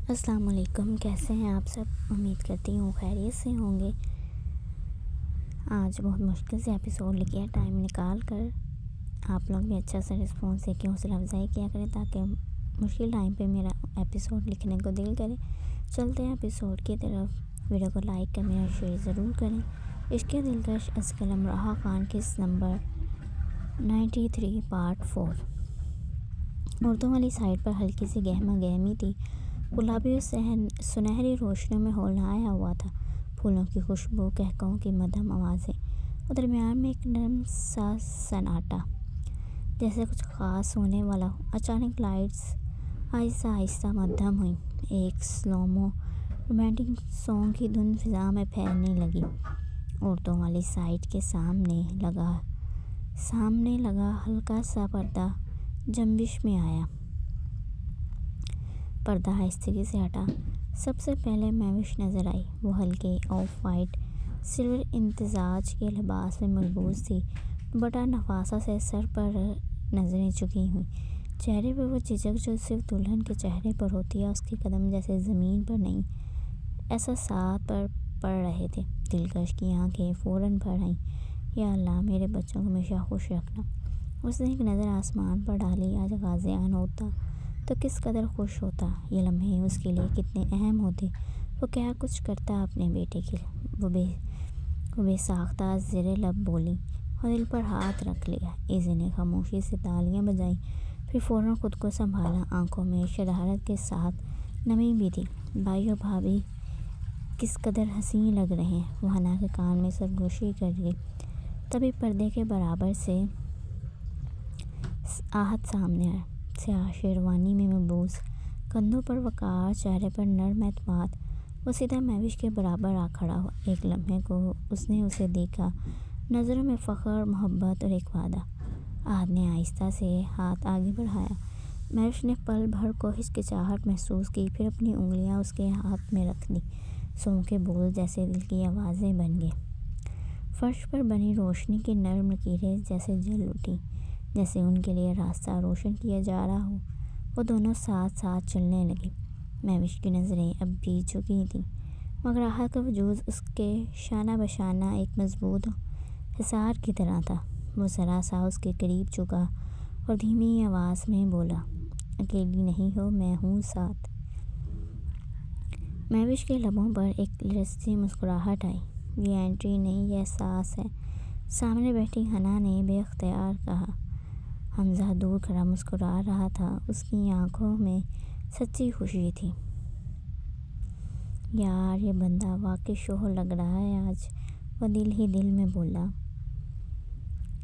السلام علیکم، کیسے ہیں آپ سب؟ امید کرتی ہوں خیریت سے ہوں گے۔ آج بہت مشکل سے ایپیسوڈ لکھے ہیں، ٹائم نکال کر آپ لوگ بھی اچھا سا رسپانس دے کے حوصلہ افزائی کیا کریں تاکہ مشکل ٹائم پہ میرا ایپیسوڈ لکھنے کو دل کرے۔ چلتے ہیں ایپیسوڈ کی طرف۔ ویڈیو کو لائک کریں اور شیئر ضرور کریں۔ عشق دلکش از قلم راحہ خان قسط نمبر 93 پارٹ 4۔ عورتوں والی سائڈ پر ہلکی سی گہما گہمی تھی، گلابی اور سنہری روشنیوں میں ہال آیا ہوا تھا، پھولوں کی خوشبو، کہکہوں کی مدھم آوازیں اور درمیان میں ایک نرم سا سناٹا، جیسے کچھ خاص ہونے والا ہو۔ اچانک لائٹس آہستہ آہستہ مدھم ہوئیں، ایک سلومو رومانٹک سانگ کی دھن فضا میں پھیلنے لگی۔ عورتوں والی سائڈ کے سامنے لگا ہلکا سا پردہ جنبش میں آیا۔ پردہ آہستگی سے ہٹا۔ سب سے پہلے مہوش نظر آئی۔ وہ ہلکے آف وائٹ سلور امتزاج کے لباس میں ملبوس تھی، دوپٹہ نفاست سے سر پر نظریں جھکی ہوئی، چہرے پر وہ جھجک جو صرف دلہن کے چہرے پر ہوتی ہے۔ اس کے قدم جیسے زمین پر نہیں، احساسات پر پڑ رہے تھے۔ دلکش کی آنکھیں فوراً بھر آئیں۔ یا اللہ، میرے بچوں کو ہمیشہ خوش رکھنا۔ اس نے ایک نظر آسمان پر ڈالی۔ آج غازیان ہوتا تو کس قدر خوش ہوتا۔ یہ لمحے اس کے لیے کتنے اہم ہوتے۔ وہ کیا کچھ کرتا اپنے بیٹے کے لیے۔ وہ بے ساختہ زیر لب بولی اور دل پر ہاتھ رکھ لیا۔ ایزی نے خاموشی سے تالیاں بجائیں، پھر فوراً خود کو سنبھالا۔ آنکھوں میں شرارت کے ساتھ نمی بھی تھی۔ بھائی اور بھابھی کس قدر حسین لگ رہے ہیں، وہ حنا کے کان میں سرگوشی کر گئی۔ تبھی پردے کے برابر سے آہت سامنے آیا، سیاہ شیروانی میں ملبوس، کندھوں پر وقار، چہرے پر نرم اعتماد۔ وہ سیدھا مہوش کے برابر آ کھڑا ہوا۔ ایک لمحے کو اس نے اسے دیکھا، نظروں میں فخر، محبت اور ایک وعدہ۔ آہت نے آہستہ سے ہاتھ آگے بڑھایا۔ مہوش نے پل بھر کو ہچکچاہٹ محسوس کی، پھر اپنی انگلیاں اس کے ہاتھ میں رکھ دیں۔ سونگ کے بول جیسے دل کی آوازیں بن گئے۔ فرش پر بنی روشنی کی نرم لکیریں جیسے جل اٹھیں، جیسے ان کے لیے راستہ روشن کیا جا رہا ہو۔ وہ دونوں ساتھ ساتھ چلنے لگے۔ مہوش کی نظریں اب بھی جھکی تھیں، مگر آہت کا وجود اس کے شانہ بشانہ ایک مضبوط حصار کی طرح تھا۔ وہ ذرا سا اس کے قریب جھکا اور دھیمی آواز میں بولا، اکیلی نہیں ہو، میں ہوں ساتھ۔ مہوش کے لبوں پر ایک لرزتی مسکراہٹ آئی۔ یہ اینٹری نہیں، یہ احساس ہے، سامنے بیٹھی حنا نے بے اختیار کہا۔ حمزہ دور کھڑا مسکرا رہا تھا، اس کی آنکھوں میں سچی خوشی تھی۔ یار، یہ بندہ واقعی شوہر لگ رہا ہے آج، وہ دل ہی دل میں بولا۔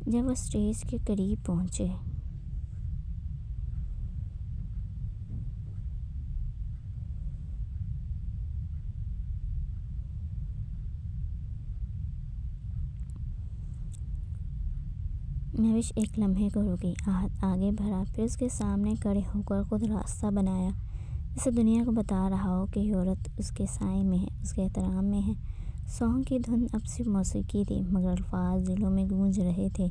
جب وہ اسٹیج کے قریب پہنچے، مہوش ایک لمحے کو رکی۔ آہت آگے بڑھا، پھر اس کے سامنے کھڑے ہو کر خود راستہ بنایا، جسے دنیا کو بتا رہا ہو کہ یہ عورت اس کے سائے میں ہے، اس کے احترام میں ہے۔ سانگ کی دھن اب صرف موسیقی تھی، مگر الفاظ دلوں میں گونج رہے تھے۔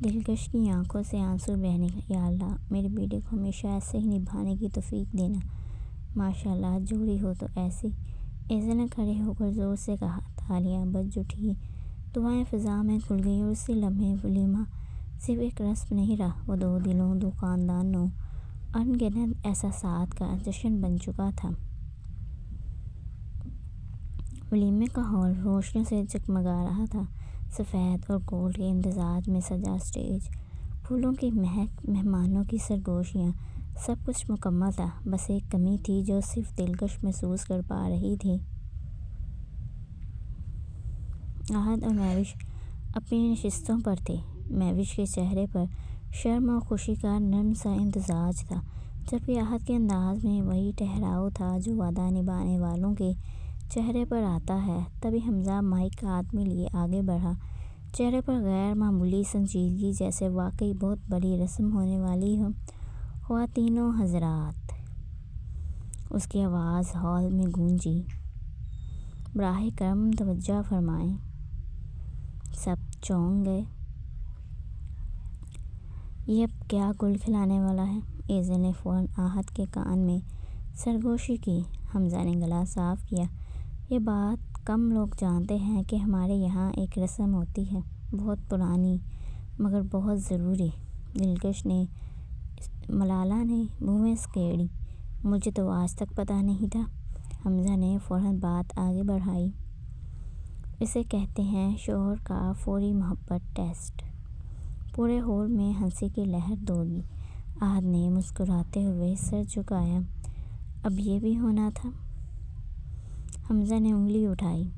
دلکش کی آنکھوں سے آنسو بہنے لگے۔ یا اللہ، میرے بیٹے کو ہمیشہ ایسے ہی نبھانے کی توفیق دینا۔ ماشاء اللہ، جوڑی ہو تو ایسی۔ ایزل نے کھڑے ہو کر زور سے کہا۔ تالیاں بج اٹھیں، دعائیں فضا میں کھل گئیں اور اسی لمحے ولیمہ صرف ایک رسم نہیں رہا، وہ دو دلوں، دو خاندانوں، ان گنت احساسات کا جشن بن چکا تھا۔ ولیمے کا ہال روشنیوں سے جگمگا رہا تھا۔ سفید اور گولڈ کے امتزاج میں سجا اسٹیج، پھولوں کی مہک، مہمانوں کی سرگوشیاں، سب کچھ مکمل تھا۔ بس ایک کمی تھی جو صرف دلکش محسوس کر پا رہی تھی۔ آہت اور مہوش اپنی نشستوں پر تھے۔ مہوش کے چہرے پر شرم اور خوشی کا نرم سا امتزاج تھا، جبکہ آہت کے انداز میں وہی ٹھہراؤ تھا جو وعدہ نبھانے والوں کے چہرے پر آتا ہے۔ تبھی حمزہ مائیک ہاتھ میں لیے آگے بڑھا، چہرے پر غیر معمولی سنجیدگی، جیسے واقعی بہت بڑی رسم ہونے والی ہو۔ خواتین و حضرات، اس کی آواز ہال میں گونجی، براہ کرم توجہ فرمائیں۔ سب چونک گئے۔ یہ اب کیا گل کھلانے والا ہے؟ ایزل نے فوراً آہت کے کان میں سرگوشی کی۔ حمزہ نے گلا صاف کیا۔ یہ بات کم لوگ جانتے ہیں کہ ہمارے یہاں ایک رسم ہوتی ہے، بہت پرانی مگر بہت ضروری۔ دلکش نے ملالہ نے بھویں سکیڑی۔ مجھے تو آج تک پتہ نہیں تھا۔ حمزہ نے فوراً بات آگے بڑھائی۔ اسے کہتے ہیں شوہر کا فوری محبت ٹیسٹ۔ پورے ہال میں ہنسی کی لہر دوڑی۔ احد نے مسکراتے ہوئے سر جھکایا۔ اب یہ بھی ہونا تھا؟ حمزہ نے انگلی اٹھائی۔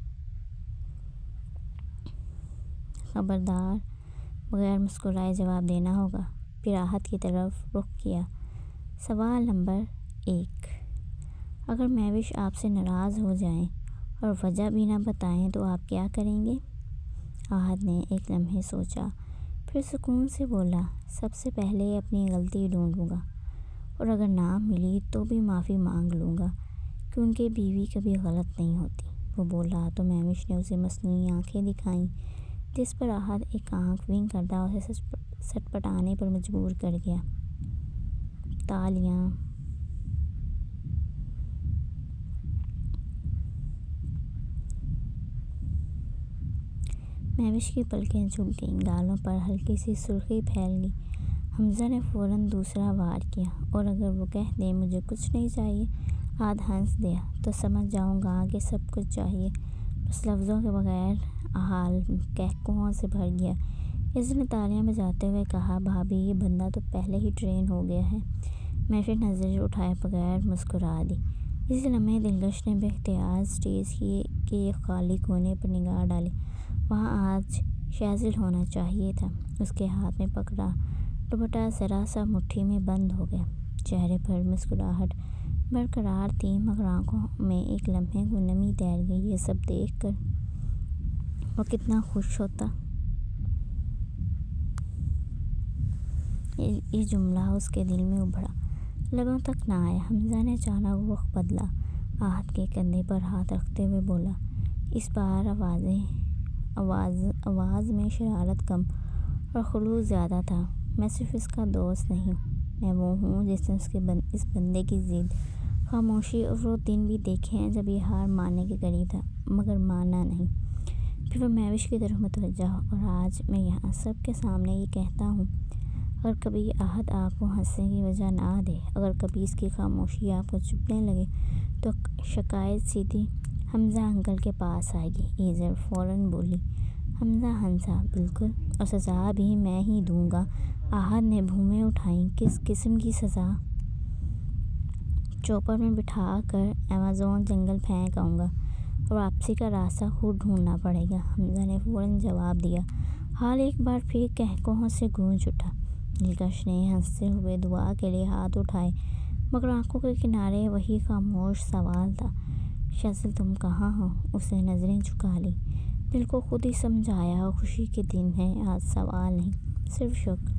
خبردار، بغیر مسکرائے جواب دینا ہوگا۔ پھر احد کی طرف رخ کیا۔ سوال نمبر 1، اگر مہوش آپ سے ناراض ہو جائیں اور وجہ بھی نہ بتائیں تو آپ کیا کریں گے؟ احد نے ایک لمحے سوچا، پھر سکون سے بولا، سب سے پہلے اپنی غلطی ڈھونڈوں گا، اور اگر نہ ملی تو بھی معافی مانگ لوں گا، کیونکہ بیوی کبھی غلط نہیں ہوتی۔ وہ بولا تو مہوش نے اسے مصنوعی آنکھیں دکھائیں، جس پر احد ایک آنکھ ونک کرتا اسے سٹپٹانے پر مجبور کر گیا۔ تالیاں۔ مہوش کی پلکیں جھک گئیں، گالوں پر ہلکی سی سرخی پھیل گئی۔ حمزہ نے فوراً دوسرا وار کیا، اور اگر وہ کہہ دیں مجھے کچھ نہیں چاہیے؟ احد ہنس دیا، تو سمجھ جاؤں گا کہ سب کچھ چاہیے۔ بس لفظوں کے بغیر حال قہقہوں سے بھر گیا۔ اس نے تالیاں بجاتے ہوئے کہا، بھابھی یہ بندہ تو پہلے ہی ٹرین ہو گیا ہے۔ مہوش نظر اٹھائے بغیر مسکرا دی۔ اسی لمحے دلکش نے بے اختیار اسٹیج کے ایک خالی کونے پر نگاہ ڈالی۔ وہاں آج شیزل ہونا چاہیے تھا۔ اس کے ہاتھ میں پکڑا دوپٹہ ذرا سا مٹھی میں بند ہو گیا۔ چہرے پر مسکراہٹ برقرار تھی، مگر آنکھوں میں ایک لمحے کو نمی تیر گئی۔ یہ سب دیکھ کر وہ کتنا خوش ہوتا۔ یہ جملہ اس کے دل میں ابھرا، لبوں تک نہ آیا۔ حمزہ نے اچانک رخ بدلا، احد کے کندھے پر ہاتھ رکھتے ہوئے بولا۔ اس بار آواز میں شرارت کم اور خلوص زیادہ تھا۔ میں صرف اس کا دوست نہیں ہوں، میں وہ ہوں جس نے اس بندے کی ضد، خاموشی اور وہ دن بھی دیکھے ہیں جب یہ ہار ماننے کے قریب تھا مگر مانا نہیں۔ پھر وہ مہوش کی طرف متوجہ ہوا، اور آج میں یہاں سب کے سامنے یہ کہتا ہوں، اگر کبھی احد آپ کو ہنسنے کی وجہ نہ دے، اگر کبھی اس کی خاموشی آپ کو چبھنے لگے، تو شکایت سیدھی حمزہ انکل کے پاس آئے گی۔ ایزر فوراً بولی۔ حمزہ ہنسا، بالکل، اور سزا بھی میں ہی دوں گا۔ احد نے بھویں اٹھائیں، کس قسم کی سزا؟ چوپر میں بٹھا کر ایمیزون جنگل پھینک آؤں گا، اور واپسی کا راستہ خود ڈھونڈنا پڑے گا۔ حمزہ نے فوراً جواب دیا۔ حال ایک بار پھر قہقہوں سے گونج اٹھا۔ دلکش نے ہنستے ہوئے دعا کے لیے ہاتھ اٹھائے، مگر آنکھوں کے کنارے وہی خاموش سوال تھا، شیزل تم کہاں ہو؟ اس نے نظریں جھکا لیں۔ دل کو خود ہی سمجھایا، خوشی کے دن ہے آج، سوال نہیں، صرف شک۔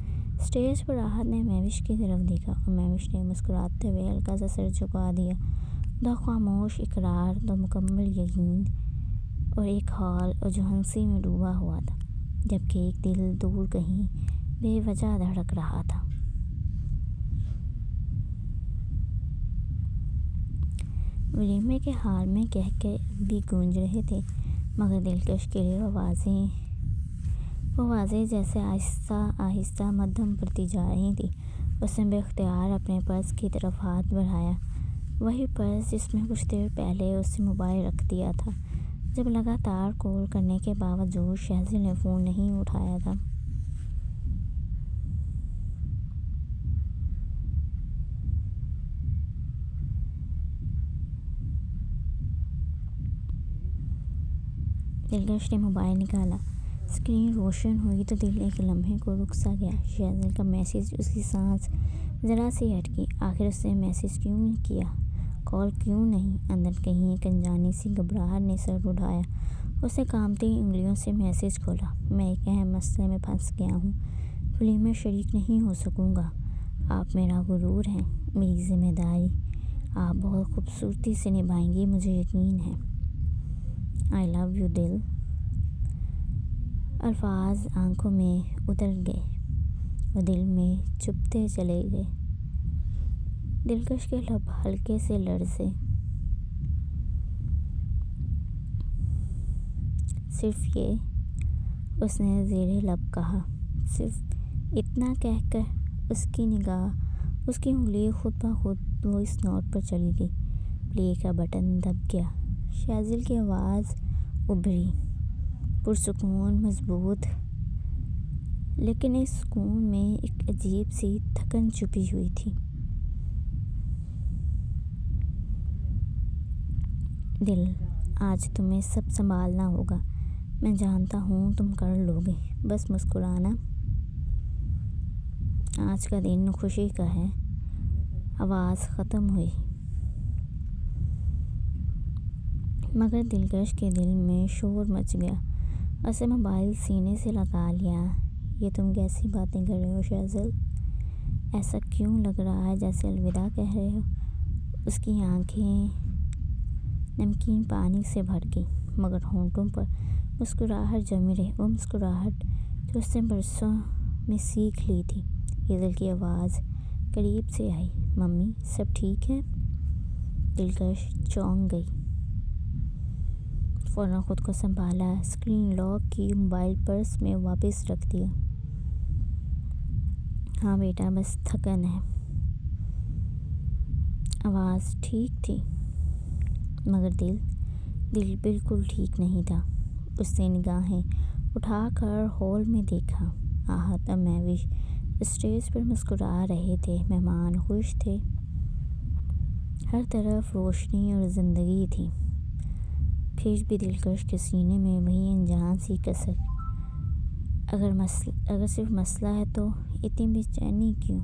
اسٹیج پر احد نے مہوش کی طرف دیکھا، اور مہوش نے مسکراتے ہوئے ہلکا سا سر جھکا دیا۔ دو خاموش اقرار، دو مکمل یقین، اور ایک ہال جو ہنسی میں ڈوبا ہوا تھا، جبکہ ایک دل دور کہیں بے وجہ دھڑک رہا تھا۔ ولیمے کے ہال میں قہقہے بھی گونج رہے تھے، مگر دلکش کے لیے وہ آوازیں جیسے آہستہ آہستہ مدھم پڑتی جا رہی تھیں۔ اس نے بے اختیار اپنے پرس کی طرف ہاتھ بڑھایا، وہی پرس جس میں کچھ دیر پہلے اس نے موبائل رکھ دیا تھا جب لگاتار کال کرنے کے باوجود شیزل نے فون نہیں اٹھایا تھا۔ دلکش نے موبائل نکالا، اسکرین روشن ہوئی تو دل ایک لمحے کو رک سا گیا۔ شیزل کا میسج، اس کی سانس ذرا سی اٹکی۔ آخر اس نے میسج کیوں نہیں کیا، کال کیوں نہیں؟ اندر کہیں ایک انجانی سی گھبراہٹ نے سر اٹھایا۔ اس نے کانپتی انگلیوں سے میسج کھولا۔ میں ایک اہم مسئلے میں پھنس گیا ہوں، ولیمے میں شریک نہیں ہو سکوں گا۔ آپ میرا غرور ہیں، میری ذمہ داری آپ بہت خوبصورتی سے نبھائیں گی، مجھے یقین ہے۔ آئی لو یو دل۔ الفاظ آنکھوں میں اتر گئے اور دل میں چبھتے چلے گئے۔ دلکش کے لب ہلکے سے لرزے۔ صرف یہ، اس نے زیر لب کہا۔ صرف اتنا کہہ کر اس کی نگاہ، اس کی انگلی خود بخود وائس نوٹ پر چلی گئی۔ پلے کا بٹن دب گیا۔ شاذل کی آواز ابھری، پرسکون، مضبوط، لیکن اس سکون میں ایک عجیب سی تھکن چھپی ہوئی تھی۔ دل، آج تمہیں سب سنبھالنا ہوگا۔ میں جانتا ہوں تم کر لو گے، بس مسکرانا۔ آج کا دن خوشی کا ہے۔ آواز ختم ہوئی، مگر دلکش کے دل میں شور مچ گیا۔ اسے موبائل سینے سے لگا لیا۔ یہ تم کیسی باتیں کر رہے ہو شاذل؟ ایسا کیوں لگ رہا ہے جیسے الوداع کہہ رہے ہو؟ اس کی آنکھیں نمکین پانی سے بھر گئی، مگر ہونٹوں پر مسکراہٹ جمی رہی، وہ مسکراہٹ جو اس نے برسوں میں سیکھ لی تھی۔ ہیزل کی آواز قریب سے آئی، ممی سب ٹھیک ہے؟ دلکش چونک گئی، فوراً خود کو سنبھالا، اسکرین لاک کی، موبائل پرس میں واپس رکھ دیا۔ ہاں بیٹا، بس تھکن ہے۔ آواز ٹھیک تھی، مگر دل بالکل ٹھیک نہیں تھا۔ اس نے نگاہیں اٹھا کر ہال میں دیکھا۔ آہت اور مہوش اسٹیج پر مسکرا رہے تھے، مہمان خوش تھے، ہر طرف روشنی اور زندگی تھی۔ پھر بھی دلکش کے سینے میں وہی انجان سی کسک۔ اگر صرف مسئلہ ہے تو اتنی بے چینی کیوں؟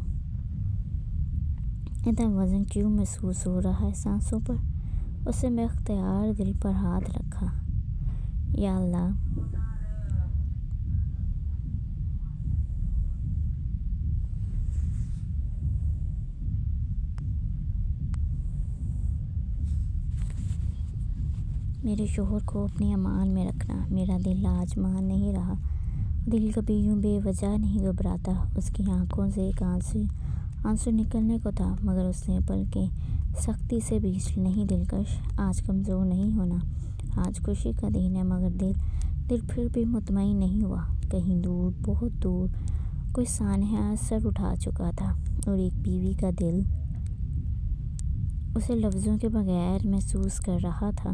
اتنا وزن کیوں محسوس ہو رہا ہے سانسوں پر؟ اس نے بے اختیار دل پر ہاتھ رکھا۔ یا اللہ! میرے شوہر کو اپنے امان میں رکھنا۔ میرا دل آج مان نہیں رہا۔ دل کبھی یوں بے وجہ نہیں گھبراتا۔ اس کی آنکھوں سے ایک آنسو نکلنے کو تھا، مگر اس نے پلکیں سختی سے بھیج لی۔ نہیں دلکش، آج کمزور نہیں ہونا۔ آج خوشی کا دن ہے۔ مگر دل پھر بھی مطمئن نہیں ہوا۔ کہیں دور، بہت دور کوئی سانحہ سر اٹھا چکا تھا، اور ایک بیوی کا دل اسے لفظوں کے بغیر محسوس کر رہا تھا۔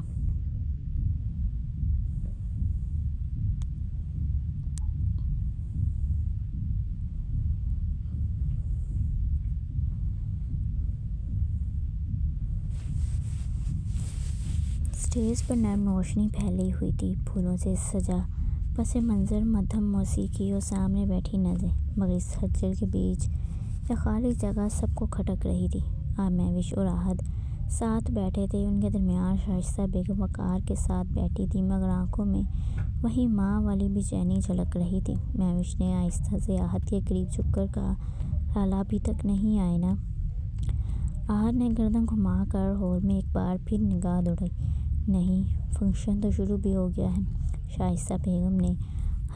اسٹیج پر نرم روشنی پھیلی ہوئی تھی، پھولوں سے سجا پس منظر، مدھم موسیقی اور سامنے بیٹھی نظریں، مگر اس ہلچل کے بیچ ایک خالی جگہ سب کو کھٹک رہی تھی۔ مہوش اور آہت ساتھ بیٹھے تھے، ان کے درمیان شائستہ بیگم وقار کے ساتھ بیٹھی تھی، مگر آنکھوں میں وہی ماں والی بے چینی جھلک رہی تھی۔ مہوش نے آہستہ سے آہت کے قریب جھک کر کہا، لالا ابھی تک نہیں آئے نا؟ آہت نے گردن گھما کر ہال میں ایک بار پھر نگاہ دوڑائی۔ نہیں، فنکشن تو شروع بھی ہو گیا ہے۔ شائستہ بیگم نے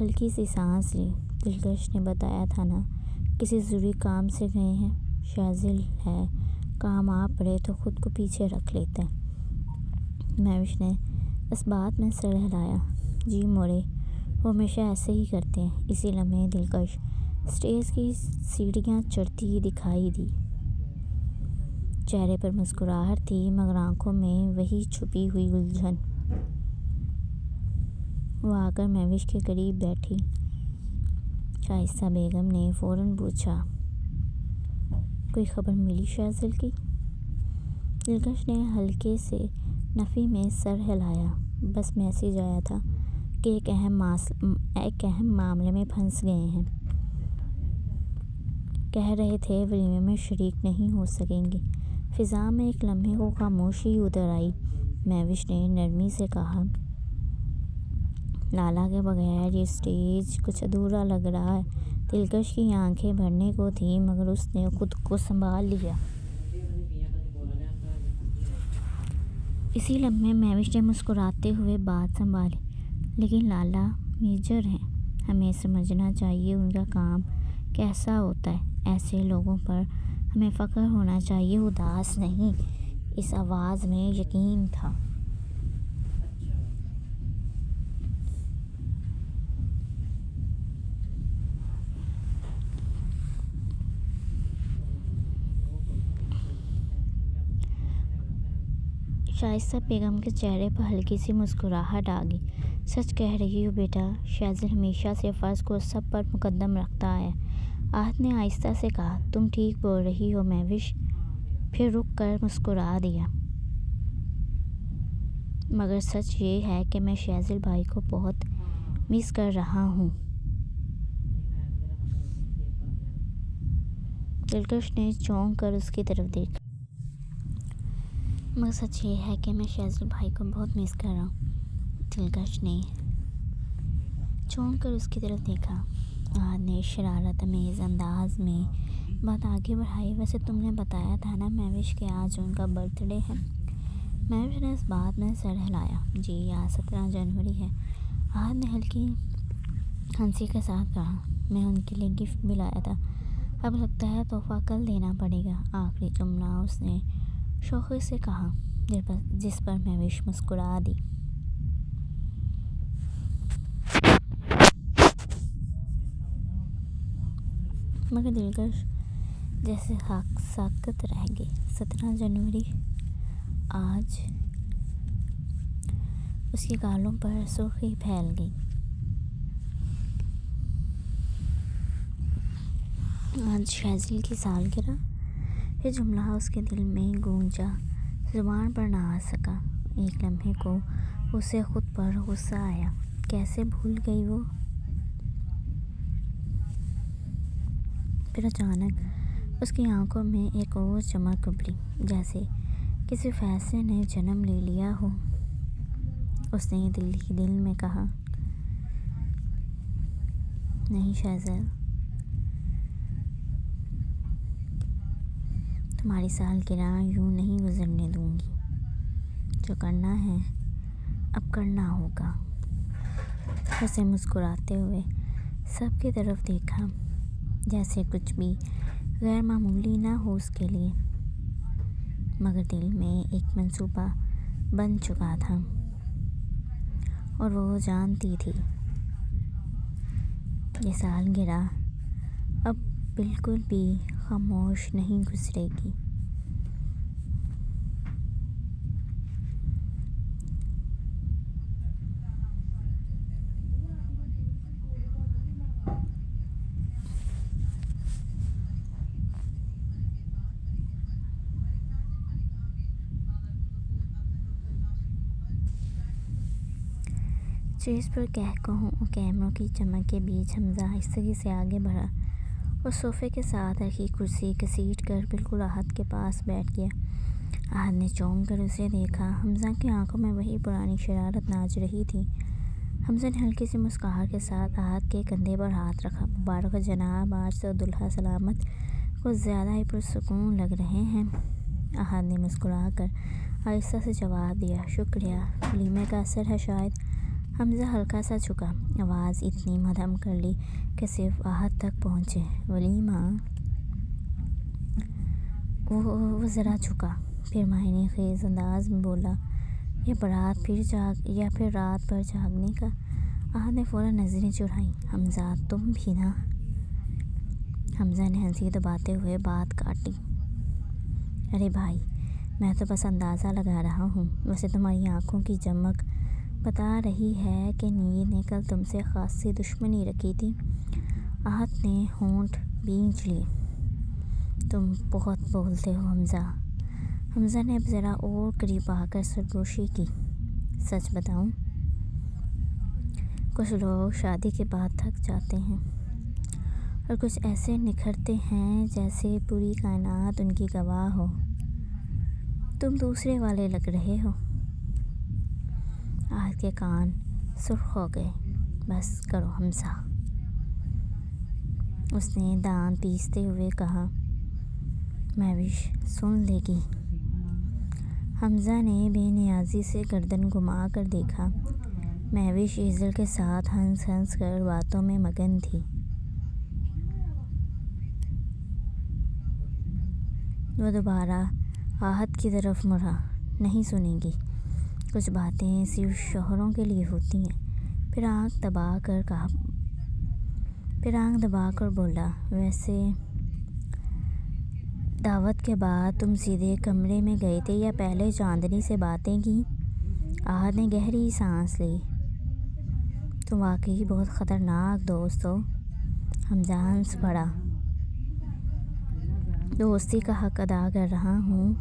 ہلکی سی سانس لی۔ دلکش نے بتایا تھا نا، کسی ضروری کام سے گئے ہیں۔ شاذل ہے، کام آ پڑے تو خود کو پیچھے رکھ لیتا ہے۔ مہوش نے اس بات میں سر ہلایا۔ جی موڑے، وہ ہمیشہ ایسے ہی کرتے ہیں۔ اسی لمحے دلکش اسٹیج کی سیڑھیاں چڑھتی دکھائی دی۔ چہرے پر مسکراہٹ تھی، مگر آنکھوں میں وہی چھپی ہوئی الجھن۔ وہ آ کر مہوش کے قریب بیٹھی۔ شائستہ بیگم نے فوراً پوچھا، کوئی خبر ملی شاذل کی؟ دلکش نے ہلکے سے نفی میں سر ہلایا۔ بس میسج آیا تھا کہ ایک اہم معاملے میں پھنس گئے ہیں۔ کہہ رہے تھے ولیمے میں شریک نہیں ہو سکیں گے۔ فضا میں ایک لمحے کو خاموشی اتر آئی۔ مہوش نے نرمی سے کہا، لالا کے بغیر یہ اسٹیج کچھ ادھورا لگ رہا ہے۔ دلکش کی آنکھیں بھرنے کو تھیں، مگر اس نے خود کو سنبھال لیا۔ اسی لمحے مہوش نے مسکراتے ہوئے بات سنبھالی، لیکن لالا میجر ہیں، ہمیں سمجھنا چاہیے ان کا کام کیسا ہوتا ہے۔ ایسے لوگوں پر ہمیں فخر ہونا چاہیے، اداس نہیں۔ اس آواز میں یقین تھا۔ شائستہ بیگم کے چہرے پر ہلکی سی مسکراہٹ آ گئی۔ سچ کہہ رہی ہو بیٹا، شہزل ہمیشہ سے فرض کو سب پر مقدم رکھتا ہے، آہت نے آہستہ سے کہا۔ تم ٹھیک بول رہی ہو مہوش، پھر رک کر مسکرا دیا۔ مگر سچ یہ ہے کہ میں شہزل بھائی کو بہت مس کر رہا ہوں۔ دلکش نے چونک کر اس کی طرف دیکھا۔ مگر سچ یہ ہے کہ میں شہزل بھائی کو بہت مس کر رہا ہوں۔ دلکش نے چونک کر اس کی طرف دیکھا۔ آہت نے شرارت آمیز انداز میں بات آگے بڑھائی۔ ویسے تم نے بتایا تھا نا مہوش کہ آج ان کا برتھ ڈے ہے؟ مہوش نے اس بات میں سر ہلایا۔ جی آج 17 جنوری ہے۔ آہت نے ہلکی ہنسی کے ساتھ کہا۔ میں ان کے لیے گفٹ بھی لایا تھا، اب لگتا ہے تحفہ کل دینا پڑے گا۔ آخری جملہ اس نے شوخی سے کہا، جس پر مہوش مسکرا دی۔ مگر دلکش جیسے ساکت رہ گئی۔ 17 جنوری آج اس کے گالوں پر سرخی پھیل گئی۔ آج شہزل کی سالگرہ۔ یہ جملہ اس کے دل میں گونجا، زبان پر نہ آ سکا۔ ایک لمحے کو اسے خود پر غصہ آیا۔ کیسے بھول گئی وہ؟ پھر اچانک اس کی آنکھوں میں ایک اور چمک ابھری، جیسے کسی فیصلے نے جنم لے لیا ہو۔ اس نے دل ہی دل میں کہا، نہیں شہزل، تمہاری سالگرہ یوں نہیں گزرنے دوں گی۔ جو کرنا ہے اب کرنا ہوگا۔ اسے مسکراتے ہوئے سب کی طرف دیکھا، جیسے کچھ بھی غیر معمولی نہ ہو اس کے لیے۔ مگر دل میں ایک منصوبہ بن چکا تھا اور وہ جانتی تھی یہ سالگرہ اب بالکل بھی خاموش نہیں گزرے گی۔ اسٹیج پر کیمروں کی چمک کے بیچ حمزہ آہستگی سے آگے بڑھا اور صوفے کے ساتھ رکھی کرسی گھسیٹ کر بالکل آہت کے پاس بیٹھ گیا۔ آہت نے چونک کر اسے دیکھا۔ حمزہ کی آنکھوں میں وہی پرانی شرارت ناچ رہی تھی۔ حمزہ نے ہلکی سی مسکراہٹ کے ساتھ آہت کے کندھے پر ہاتھ رکھا۔ مبارک ہو جناب، آج تو دلہا سلامت کچھ زیادہ ہی پرسکون لگ رہے ہیں۔ آہت نے مسکرا کر آہستہ سے جواب دیا، شکریہ، ولیمے کا اثر ہے شاید۔ حمزہ ہلکا سا جھکا، آواز اتنی مدھم کر لی کہ صرف آہت تک پہنچے۔ ولیمہ؟ وہ ذرا جھکا، پھر معنی خیز انداز میں بولا، یا پھر رات بھر جاگنے کا؟ آہت نے فوراً نظریں چرائیں۔ حمزہ تم بھی نا؟ حمزہ نے ہنسی دباتے ہوئے بات کاٹی، ارے بھائی، میں تو بس اندازہ لگا رہا ہوں۔ ویسے تمہاری آنکھوں کی چمک بتا رہی ہے کہ نیت نے کل تم سے خاصی دشمنی رکھی تھی۔ آہت نے ہونٹ بھینچ لیے، تم بہت بولتے ہو حمزہ۔ حمزہ نے اب ذرا اور قریب آ کر سرگوشی کی، سچ بتاؤں، کچھ لوگ شادی کے بعد تھک جاتے ہیں اور کچھ ایسے نکھرتے ہیں جیسے پوری کائنات ان کی گواہ ہو۔ تم دوسرے والے لگ رہے ہو۔ آہت کے کان سرخ ہو گئے۔ بس کرو حمزہ، اس نے دانت پیستے ہوئے کہا۔ مہوش سن لے گی؟ حمزہ نے بے نیازی سے گردن گھما کر دیکھا۔ مہوش ایزل کے ساتھ ہنس ہنس کر باتوں میں مگن تھی۔ وہ دوبارہ آہت کی طرف مڑا۔ نہیں سنیں گی، کچھ باتیں صرف شوہروں کے لیے ہوتی ہیں۔ پھر آنکھ دبا کر بولا، ویسے دعوت کے بعد تم سیدھے کمرے میں گئے تھے یا پہلے چاندنی سے باتیں کیں؟ آہت نے گہری سانس لی۔ تم واقعی بہت خطرناک دوست ہو۔ حمزہ ہنس پڑا۔ دوستی کا حق ادا کر رہا ہوں،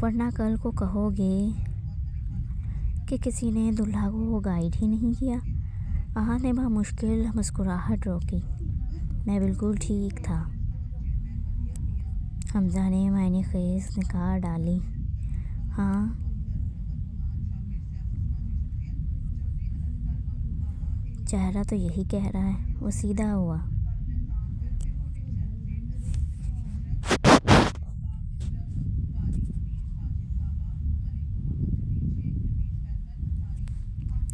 ورنہ کل کو کہو گے کہ کسی نے دلہا کو گائیڈ ہی نہیں کیا۔ آہت نے بمشکل مسکراہٹ روکی۔ میں بالکل ٹھیک تھا۔ حمزہ نے معنی خیز نگاہ ڈالی۔ ہاں؟ چہرہ تو یہی کہہ رہا ہے۔ وہ سیدھا ہوا۔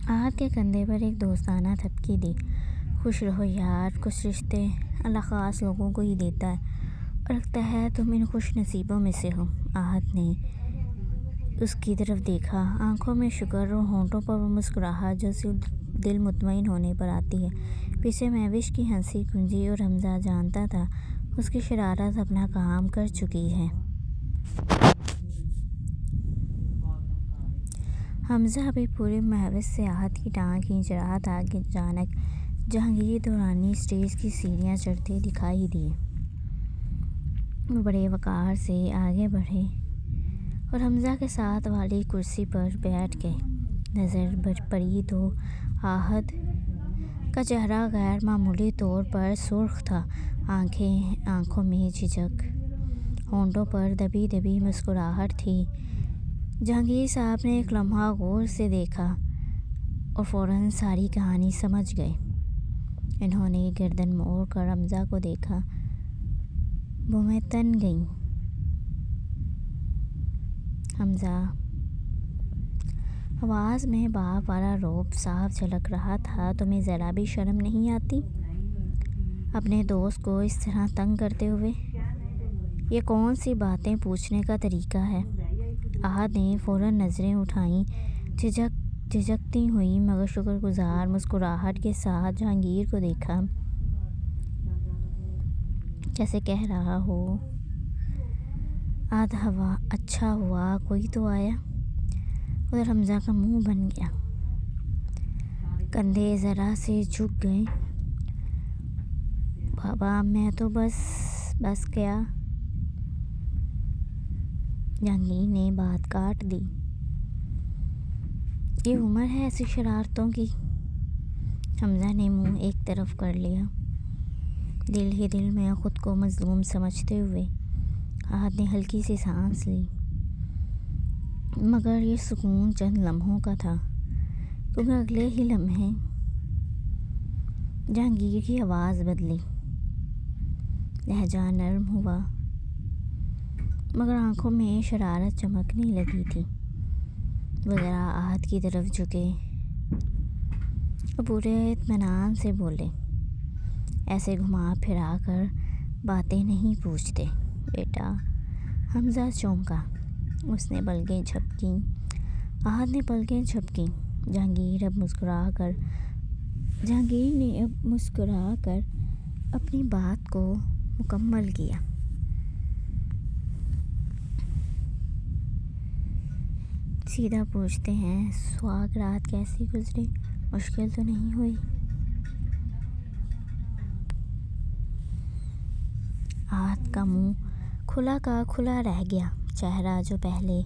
آہت کے کندھے پر ایک دوستانہ تھپکی دی۔ خوش رہو یار، کچھ رشتے اللہ خاص لوگوں کو ہی دیتا ہے، اور لگتا ہے تم ان خوش نصیبوں میں سے ہو۔ آہت نے اس کی طرف دیکھا، آنکھوں میں شکر اور ہونٹوں پر وہ مسکراہٹ جو صرف دل مطمئن ہونے پر آتی ہے۔ پیچھے مہوش کی ہنسی گونجی اور حمزہ جانتا تھا اس کی شرارت اپنا کام کر چکی ہے۔ حمزہ ابھی پورے مہوش سے آہت کی ٹانگ کھینچ رہا تھا کہ اچانک جہانگیر درانی اسٹیج کی سیڑھیاں چڑھتے دکھائی دیے۔ وہ بڑے وقار سے آگے بڑھے اور حمزہ کے ساتھ والی کرسی پر بیٹھ گئے۔ نظر پڑی تو آہت کا چہرہ غیر معمولی طور پر سرخ تھا، آنکھوں میں جھجک، ہونٹوں پر دبی دبی مسکراہٹ تھی۔ جہانگیر صاحب نے ایک لمحہ غور سے دیکھا اور فوراً ساری کہانی سمجھ گئے۔ انہوں نے گردن موڑ کر حمزہ کو دیکھا۔ بومیں تن گئیں۔ حمزہ، آواز میں باپ والا رعب صاف جھلک رہا تھا، تمہیں ذرا بھی شرم نہیں آتی اپنے دوست کو اس طرح تنگ کرتے ہوئے؟ یہ کون سی باتیں پوچھنے کا طریقہ ہے؟ آہت نے فوراً نظریں اٹھائیں، جھجکتی ہوئی مگر شکر گزار مسکراہٹ کے ساتھ جہانگیر کو دیکھا، جیسے کہہ رہا ہو، اچھا ہوا کوئی تو آیا۔ ادھر حمزہ کا منہ بن گیا، کندھے ذرا سے جھک گئے۔ بابا میں تو بس کیا؟ جہانگیر نے بات کاٹ دی۔ یہ عمر ہے ایسی شرارتوں کی۔ حمزہ نے منہ ایک طرف کر لیا، دل ہی دل میں خود کو مظلوم سمجھتے ہوئے۔ آہت نے ہلکی سی سانس لی، مگر یہ سکون چند لمحوں کا تھا، کیونکہ اگلے ہی لمحے جہانگیر کی آواز بدلی، لہجہ نرم ہوا، مگر آنکھوں میں شرارت چمکنے لگی تھی۔ وہ ذرا آہت کی طرف جھکے اور پورے اطمینان سے بولے، ایسے گھما پھرا کر باتیں نہیں پوچھتے بیٹا۔ حمزہ چونکا، اس نے پلکیں جھپکیں۔ آہت نے پلکیں جھپکیں۔ جہانگیر نے اب مسکرا کر اپنی بات کو مکمل کیا۔ سیدھا پوچھتے ہیں، سہاگ رات کیسی گزری؟ مشکل تو نہیں ہوئی؟ آہت کا منہ کھلا کا کھلا رہ گیا، چہرہ جو پہلے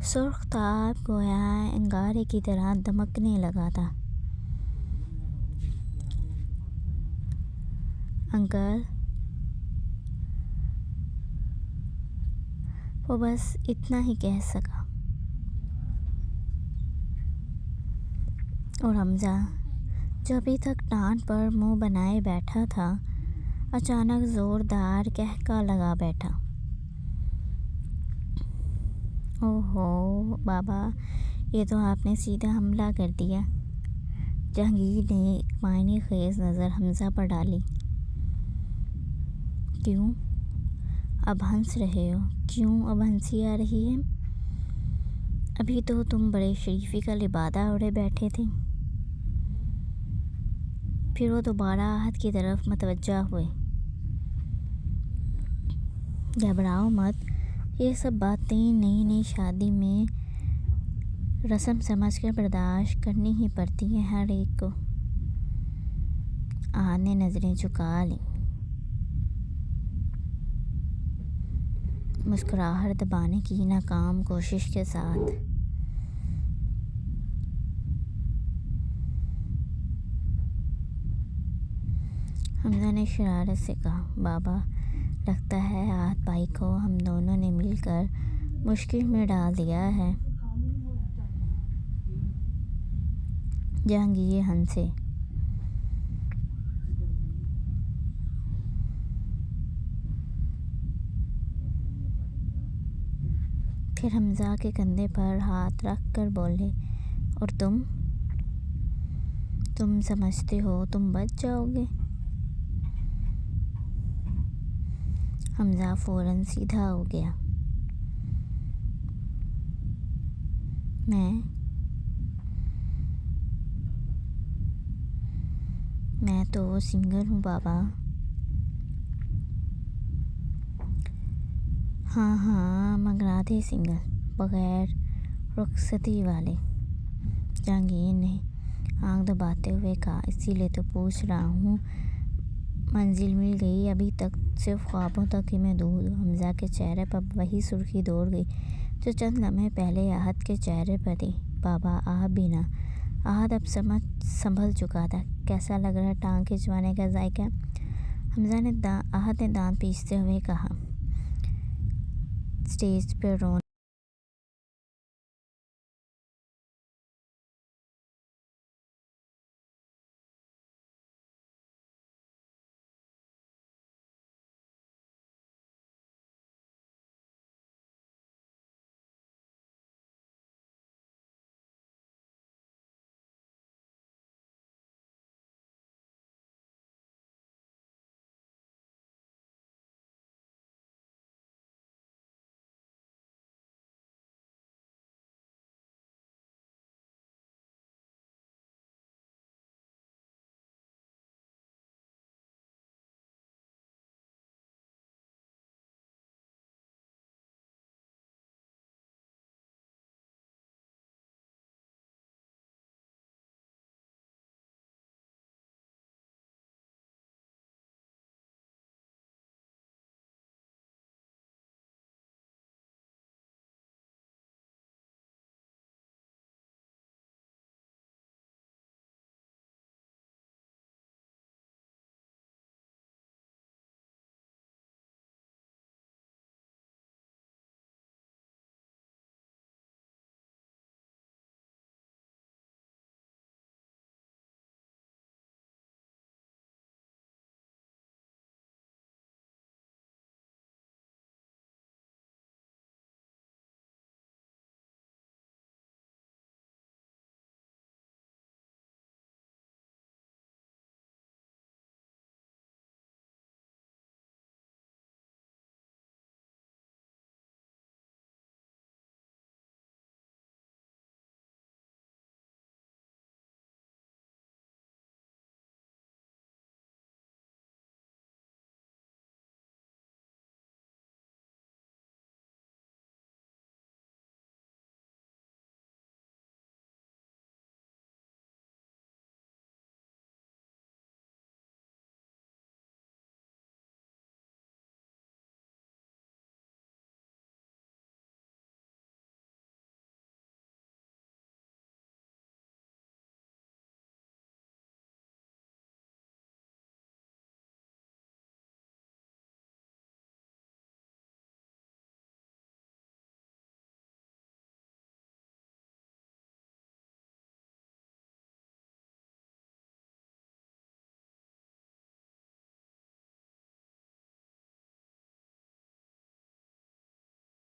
سرخ تھا اب گویا انگارے کی طرح دمکنے لگا تھا۔ انکل، وہ بس اتنا ہی کہہ سکا، اور حمزہ جو ابھی تک ڈانٹ پر منہ بنائے بیٹھا تھا، اچانک زوردار قہقہہ لگا بیٹھا۔ اوہو بابا، یہ تو آپ نے سیدھا حملہ کر دیا۔ جہانگیر نے ایک معنی خیز نظر حمزہ پر ڈالی۔ کیوں؟ اب ہنس رہے ہو، کیوں اب ہنسی آ رہی ہے؟ ابھی تو تم بڑے شریفی کا لبادہ اوڑھے بیٹھے تھے۔ پھر وہ دوبارہ احد کی طرف متوجہ ہوئے۔ گھبراؤ مت، یہ سب باتیں نئی نئی شادی میں رسم سمجھ کر برداشت کرنی ہی پڑتی ہیں ہر ایک کو۔ احد نے نظریں جھکا لیں، مسکراہٹ دبانے کی ناکام کوشش کے ساتھ۔ حمزہ نے شرارت سے کہا، بابا لگتا ہے احد بھائی کو ہم دونوں نے مل کر مشکل میں ڈال دیا ہے۔ جہانگیر ہنسے۔ پھر حمزہ کے کندھے پر ہاتھ رکھ کر بولے، اور تم سمجھتے ہو تم بچ جاؤ گے؟ حمزہ فوراً سیدھا ہو گیا۔ میں تو سنگل ہوں بابا۔ ہاں مگر آدھے سنگل، بغیر رخصتی والے۔ جہانگیر نے آنکھ دباتے ہوئے کہا، اسی لیے تو پوچھ رہا ہوں، منزل مل گئی؟ ابھی تک صرف خوابوں تک ہی محدود ہو۔ حمزہ کے چہرے پر وہی سرخی دوڑ گئی جو چند لمحے پہلے احد کے چہرے پر تھی۔ بابا آپ بھی نہ۔ احد اب سنبھل چکا تھا۔ کیسا لگ رہا ہے ٹانگ کھنچوانے کا ذائقہ؟ احد نے دانت پیستے ہوئے کہا۔ اسٹیج پر